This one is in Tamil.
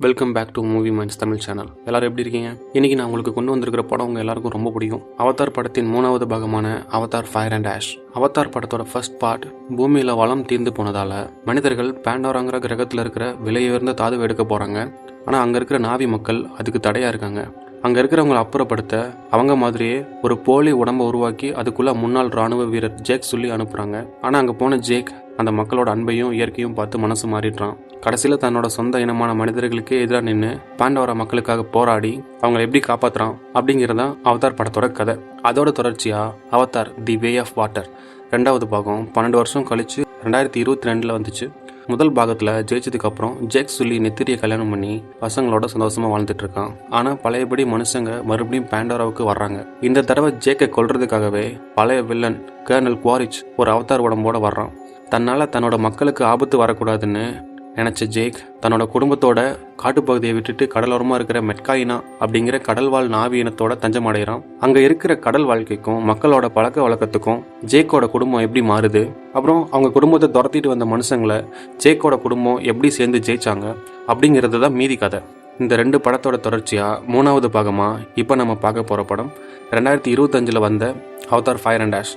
Welcome back to movie minds Tamil channel. எல்லாரும் எப்படி இருக்கீங்க? இன்னைக்கு நான் உங்களுக்கு கொண்டு வந்திருக்கிற படம் உங்க எல்லாருக்கும் ரொம்ப பிடிக்கும். அவதார் படத்தின் 3வது பாகமான Avatar fire and ash. Avatar படத்தோட ஃபர்ஸ்ட் பார்ட் பூமியில வளம் தீர்ந்து போனதால மனிதர்கள் பாண்டோராங்கிற கிரகத்தில் இருக்கிற விலையுயர்ந்த தாதுவை எடுக்க போறாங்க. ஆனா அங்க இருக்கிற நாவி மக்கள் அதுக்கு தடையா இருக்காங்க. அங்க இருக்கிறவங்களை அப்புறப்படுத்த அவங்க மாதிரியே ஒரு போலி உடம்பை உருவாக்கி அதுக்குள்ள முன்னாள் ராணுவ வீரர் ஜேக் சொல்லி அனுப்புறாங்க. ஆனா அங்க போன ஜேக் அந்த மக்களோட அன்பையும் இயற்கையும் பார்த்து மனசு மாறிடுறான். கடைசியில் தன்னோட சொந்த இனமான மனிதர்களுக்கே எதிராக நின்று பாண்டோரா மக்களுக்காக போராடி அவங்களை எப்படி காப்பாற்றுறான் அப்படிங்கிறதான் அவதார் படத்தோட கதை. அதோட தொடர்ச்சியா Avatar the way of water 2வது பாகம் 12 வருஷம் கழிச்சு 2022 வந்துச்சு. முதல் பாகத்தில் ஜெயிச்சதுக்கு அப்புறம் ஜேக் சொல்லி நெத்திரியை கல்யாணம் பண்ணி பசங்களோட சந்தோஷமா வாழ்ந்துட்டு இருக்கான். ஆனா பழையபடி மனுஷங்க மறுபடியும் பாண்டோராவுக்கு வர்றாங்க. இந்த தடவை ஜேக்கை கொல்றதுக்காகவே பழைய வில்லன் கர்னல் குவாரிச் ஒரு அவதார் உடம்போட வர்றான். தன்னால தன்னோட மக்களுக்கு ஆபத்து வரக்கூடாதுன்னு நினைச்ச ஜேக் தன்னோட குடும்பத்தோட காட்டுப்பகுதியை விட்டுட்டு கடலோரமா இருக்கிற மெட்காயினா அப்படிங்கிற கடல்வாழ் நாவி இனத்தோட தஞ்சம் அடைகிறான். அங்க இருக்கிற கடல் வாழ்க்கைக்கும் மக்களோட பழக்க வழக்கத்துக்கும் ஜேக்கோட குடும்பம் எப்படி மாறுது, அப்புறம் அவங்க குடும்பத்தை துரத்திட்டு வந்த மனுஷங்களை ஜேக்கோட குடும்பம் எப்படி சேர்ந்து ஜெயிச்சாங்க அப்படிங்கிறது தான் மீதி கதை. இந்த 2 படத்தோட தொடர்ச்சியா 3வது பாகமா இப்போ நம்ம பார்க்க போற படம் 2025 வந்த அவதார் ஃபயர் அண்ட் ஆஷ்.